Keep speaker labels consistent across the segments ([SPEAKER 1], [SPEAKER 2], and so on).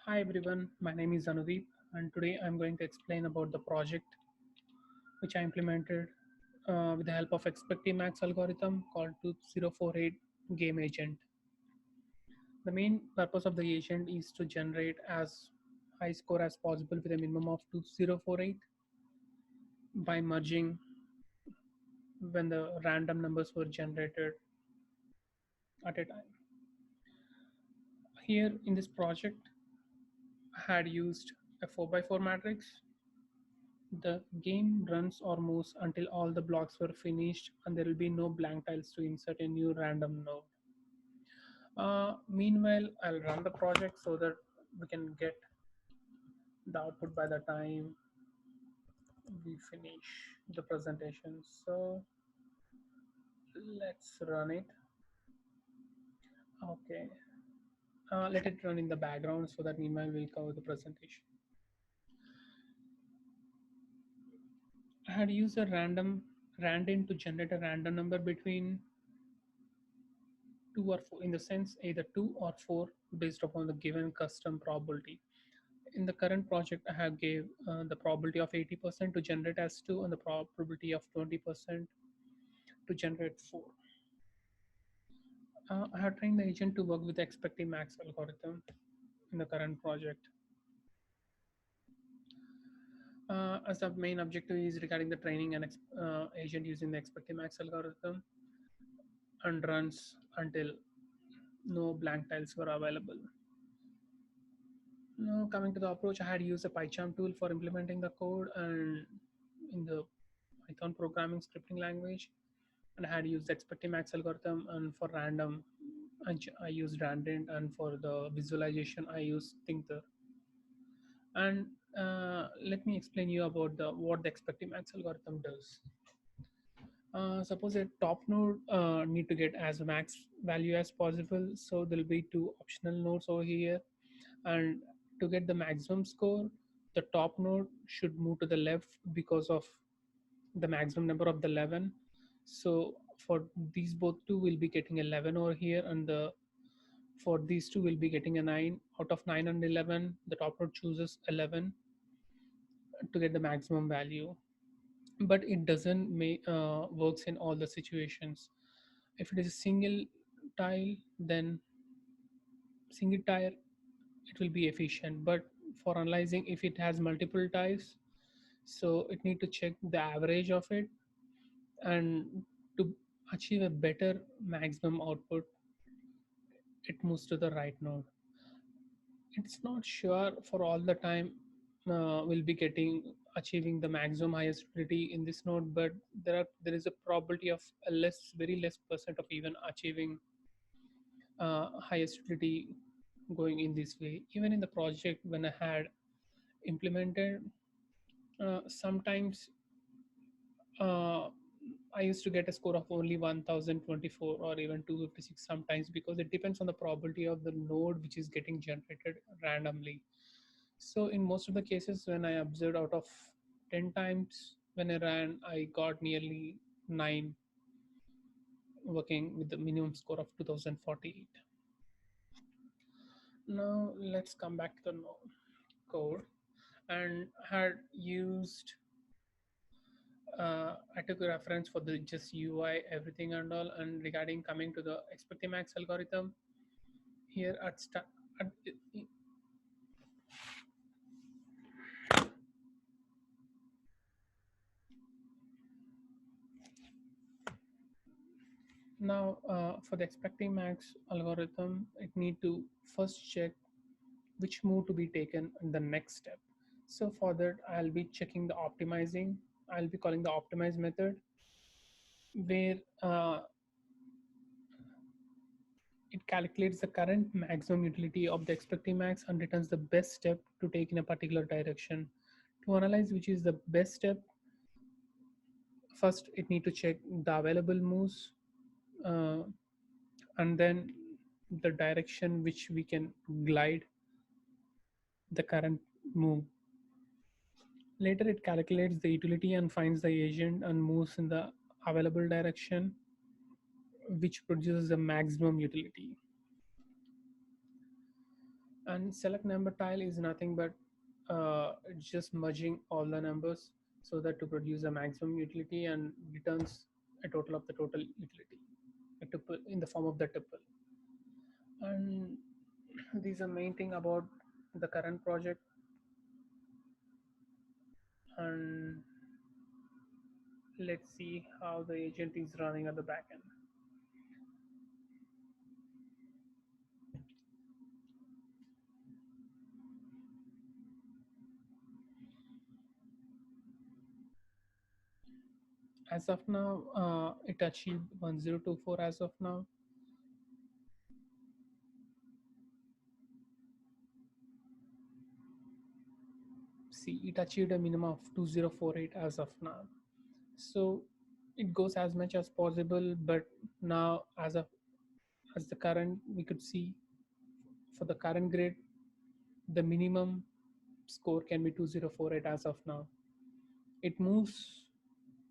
[SPEAKER 1] Hi everyone, my name is Anudeep and today I'm going to explain about the project which I implemented with the help of Expective Max algorithm called 2048 Game Agent. The main purpose of the agent is to generate as high score as possible with a minimum of 2048 by merging when the random numbers were generated at a time. Here in this project, I had used a 4 by 4 matrix. The game runs or moves until all the blocks were finished and there will be no blank tiles to insert a new random node. Meanwhile, I'll run the project so that we can get the output by the time we finish the presentation. So let's run it. Okay. Let it run in the background so that meanwhile we'll cover the presentation. I had used a random to generate a random number between 2 or 4, in the sense either 2 or 4 based upon the given custom probability. In the current project, I have gave the probability of 80% to generate as 2 and the probability of 20% to generate 4. I have trained the agent to work with the expecting max algorithm in the current project. As the main objective is regarding the training and agent using the expecting max algorithm and runs until no blank tiles were available. Now, coming to the approach, I had used a PyCharm tool for implementing the code and in the Python programming scripting language, and I had used expecting max algorithm. And for random, I used Randint, and for the visualization, I used Thinker. And let me explain you about the what the expecting max algorithm does. Suppose a top node need to get as max value as possible, so there'll be two optional nodes over here, and to get the maximum score, the top node should move to the left because of the maximum number of the 11. So for these both two will be getting 11 over here, and the for these two will be getting a 9. Out of 9 and 11, the top node chooses 11 to get the maximum value, but it doesn't works in all the situations. If it is a single tile, then single tile it will be efficient, but for analyzing if it has multiple tiles, so it need to check the average of it, and to achieve a better maximum output, it moves to the right node. It's not sure for all the time we'll be getting achieving the maximum highest utility in this node, but there is a probability of a very less percent of even achieving highest utility going in this way. Even in the project when I had implemented, sometimes uh, I used to get a score of only 1024 or even 256 sometimes, because it depends on the probability of the node which is getting generated randomly. So in most of the cases, when I observed, out of 10 times when I ran, I got nearly 9 working with the minimum score of 2048. Now let's come back to the code, and had used I took a reference for the just UI everything and all. And regarding coming to the expecting max algorithm, here at now for the expecting max algorithm, it need to first check which move to be taken in the next step. So for that, I'll be checking the optimizing. I'll be calling the optimize method, where it calculates the current maximum utility of the expecting max and returns the best step to take in a particular direction. To analyze which is the best step, first it need to check the available moves, uh, and then the direction which we can glide the current move. Later it calculates the utility and finds the agent and moves in the available direction, which produces the maximum utility. And select number tile is nothing but just merging all the numbers so that to produce a maximum utility and returns a total of the total utility, a tuple in the form of the tuple. And these are main thing about the current project. And let's see how the agent is running at the backend. As of now, it achieved 1024 as of now. See, it achieved a minimum of 2048 as of now. So it goes as much as possible, but now as the current we could see for the current grade, the minimum score can be 2048 as of now. It moves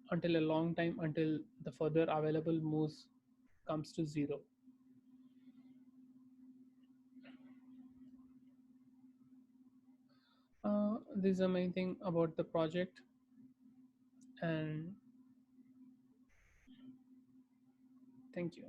[SPEAKER 1] until a long time until the further available moves comes to zero. This is the main thing about the project, and thank you.